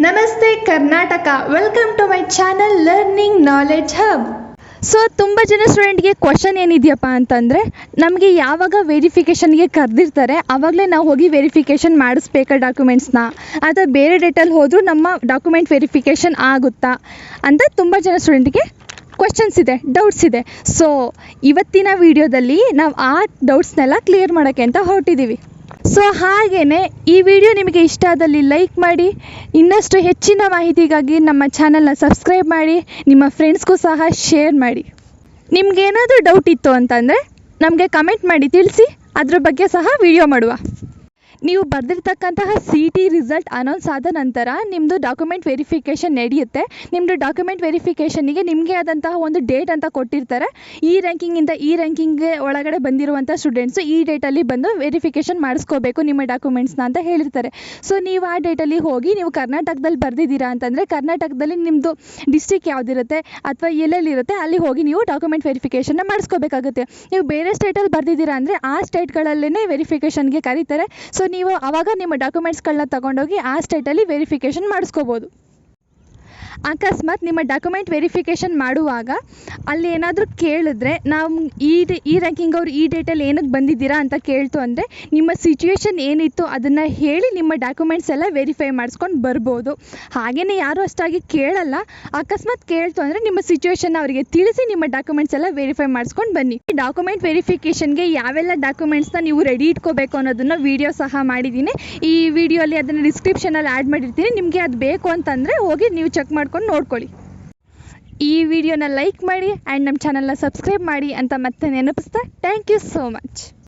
ನಮಸ್ತೆ Karnataka, welcome to my channel learning knowledge hub. So ತುಂಬ ಜನ ಸ್ಟೂಡೆಂಟ್ಗೆ ಕ್ವಶನ್ ಏನಿದೆಯಪ್ಪ ಅಂತಂದರೆ, ನಮಗೆ ಯಾವಾಗ ವೆರಿಫಿಕೇಷನ್ಗೆ ಕರೆದಿರ್ತಾರೆ ಆವಾಗಲೇ ನಾವು ಹೋಗಿ ವೆರಿಫಿಕೇಷನ್ ಮಾಡಿಸ್ಬೇಕಾ ಡಾಕ್ಯುಮೆಂಟ್ಸ್ನ, ಅಥವಾ ಬೇರೆ ಡೇಟಲ್ಲಿ ಹೋದರೂ ನಮ್ಮ ಡಾಕ್ಯುಮೆಂಟ್ ವೆರಿಫಿಕೇಷನ್ ಆಗುತ್ತಾ ಅಂತ ತುಂಬ ಜನ ಸ್ಟೂಡೆಂಟ್ಗೆ ಕ್ವಶನ್ಸ್ ಇದೆ, ಡೌಟ್ಸ್ ಇದೆ. ಸೊ ಇವತ್ತಿನ ವಿಡಿಯೋದಲ್ಲಿ ನಾವು ಆ ಡೌಟ್ಸ್ನೆಲ್ಲ ಕ್ಲಿಯರ್ ಮಾಡೋಕ್ಕೆ ಅಂತ ಹೊರಟಿದ್ದೀವಿ. ಸೊ ಹಾಗೆಯೇ ಈ ವಿಡಿಯೋ ನಿಮಗೆ ಇಷ್ಟ ಆದಲ್ಲಿ ಲೈಕ್ ಮಾಡಿ, ಇನ್ನಷ್ಟು ಹೆಚ್ಚಿನ ಮಾಹಿತಿಗಾಗಿ ನಮ್ಮ ಚಾನಲ್ನ ಸಬ್ಸ್ಕ್ರೈಬ್ ಮಾಡಿ, ನಿಮ್ಮ ಫ್ರೆಂಡ್ಸ್ಗೂ ಸಹ ಶೇರ್ ಮಾಡಿ. ನಿಮಗೇನಾದರೂ ಡೌಟ್ ಇತ್ತು ಅಂತಂದರೆ ನಮಗೆ ಕಮೆಂಟ್ ಮಾಡಿ ತಿಳಿಸಿ, ಅದ್ರ ಬಗ್ಗೆ ಸಹ ವಿಡಿಯೋ ಮಾಡುವ. ನೀವು ಬರೆದಿರ್ತಕ್ಕಂತಹ CT ರಿಸಲ್ಟ್ ಅನೌನ್ಸ್ ಆದ ನಂತರ ನಿಮ್ಮದು ಡಾಕ್ಯುಮೆಂಟ್ ವೆರಿಫಿಕೇಷನ್ ನಡೆಯುತ್ತೆ. ನಿಮ್ಮದು ಡಾಕ್ಯುಮೆಂಟ್ ವೆರಿಫಿಕೇಷನಿಗೆ ನಿಮಗೆ ಆದಂತಹ ಒಂದು ಡೇಟ್ ಅಂತ ಕೊಟ್ಟಿರ್ತಾರೆ. ಈ ರ್ಯಾಂಕಿಂಗಿಂದ ಈ ರ್ಯಾಂಕಿಂಗ್ಗೆ ಒಳಗಡೆ ಬಂದಿರುವಂಥ ಸ್ಟೂಡೆಂಟ್ಸು ಈ ಡೇಟಲ್ಲಿ ಬಂದು ವೆರಿಫಿಕೇಷನ್ ಮಾಡಿಸ್ಕೋಬೇಕು ನಿಮ್ಮ ಡಾಕ್ಯುಮೆಂಟ್ಸ್ನ ಅಂತ ಹೇಳಿರ್ತಾರೆ. ಸೊ ನೀವು ಆ ಡೇಟಲ್ಲಿ ಹೋಗಿ, ನೀವು ಕರ್ನಾಟಕದಲ್ಲಿ ಬರೆದಿದ್ದೀರಾ ಅಂತಂದರೆ ಕರ್ನಾಟಕದಲ್ಲಿ ನಿಮ್ಮದು ಡಿಸ್ಟ್ರಿಕ್ಟ್ ಯಾವುದಿರುತ್ತೆ ಅಥವಾ ಎಲ್ಲೆಲ್ಲಿರುತ್ತೆ ಅಲ್ಲಿ ಹೋಗಿ ನೀವು ಡಾಕ್ಯುಮೆಂಟ್ ವೆರಿಫಿಕೇಷನ್ನ ಮಾಡಿಸ್ಕೋಬೇಕಾಗುತ್ತೆ. ನೀವು ಬೇರೆ ಸ್ಟೇಟಲ್ಲಿ ಬರೆದಿದ್ದೀರಾ ಅಂದರೆ ಆ ಸ್ಟೇಟ್ಗಳಲ್ಲೇ ವೆರಿಫಿಕೇಷನ್ಗೆ ಕರೀತಾರೆ. ಸೊ ನೀವು ಆವಾಗ ನಿಮ್ಮ ಡಾಕ್ಯುಮೆಂಟ್ಸ್ಗಳನ್ನ ತಗೊಂಡೋಗಿ ಆ ಸ್ಟೇಟಲ್ಲಿ ವೆರಿಫಿಕೇಷನ್ ಮಾಡಿಸ್ಕೋಬೋದು. ಅಕಸ್ಮಾತ್ ನಿಮ್ಮ ಡಾಕ್ಯುಮೆಂಟ್ ವೆರಿಫಿಕೇಷನ್ ಮಾಡುವಾಗ ಅಲ್ಲಿ ಏನಾದರೂ ಕೇಳಿದ್ರೆ, ನಾವು ಈ ರ್ಯಾಂಕಿಂಗ್ ಅವ್ರು ಈ ಡೇಟಲ್ಲಿ ಏನಕ್ಕೆ ಬಂದಿದ್ದೀರಾ ಅಂತ ಕೇಳ್ತು ಅಂದರೆ, ನಿಮ್ಮ ಸಿಚುವೇಶನ್ ಏನಿತ್ತು ಅದನ್ನು ಹೇಳಿ ನಿಮ್ಮ ಡಾಕ್ಯುಮೆಂಟ್ಸ್ ಎಲ್ಲ ವೆರಿಫೈ ಮಾಡಿಸ್ಕೊಂಡು ಬರ್ಬೋದು. ಹಾಗೆಯೇ ಯಾರೂ ಅಷ್ಟಾಗಿ ಕೇಳಲ್ಲ. ಅಕಸ್ಮಾತ್ ಕೇಳ್ತು ಅಂದರೆ ನಿಮ್ಮ ಸಿಚುವೇಶನ್ ಅವರಿಗೆ ತಿಳಿಸಿ ನಿಮ್ಮ ಡಾಕ್ಯುಮೆಂಟ್ಸ್ ಎಲ್ಲ ವೆರಿಫೈ ಮಾಡಿಸ್ಕೊಂಡು ಬನ್ನಿ. ಡಾಕ್ಯುಮೆಂಟ್ ವೆರಿಫಿಕೇಷನ್ಗೆ ಯಾವೆಲ್ಲ ಡಾಕ್ಯುಮೆಂಟ್ಸ್ನ ನೀವು ರೆಡಿ ಇಟ್ಕೋಬೇಕು ಅನ್ನೋದನ್ನು ವಿಡಿಯೋ ಸಹ ಮಾಡಿದ್ದೀನಿ. ಈ ವಿಡಿಯೋಲಿ ಅದನ್ನು ಡಿಸ್ಕ್ರಿಪ್ಷನಲ್ಲಿ ಆ್ಯಡ್ ಮಾಡಿರ್ತೀನಿ. ನಿಮಗೆ ಅದು ಬೇಕು ಅಂತಂದರೆ ಹೋಗಿ ನೀವು ಚೆಕ್ ಮಾಡ್ಕೊಂಡು ನೋಡ್ಕೊಳ್ಳಿ. ಈ ವಿಡಿಯೋನ ಲೈಕ್ ಮಾಡಿ ಆ್ಯಂಡ್ ನಮ್ಮ ಚಾನಲ್ನ ಸಬ್ಸ್ಕ್ರೈಬ್ ಮಾಡಿ ಅಂತ ಮತ್ತೆ ನೆನಪಿಸ್ತಾ, ಥ್ಯಾಂಕ್ ಯು ಸೋ ಮಚ್.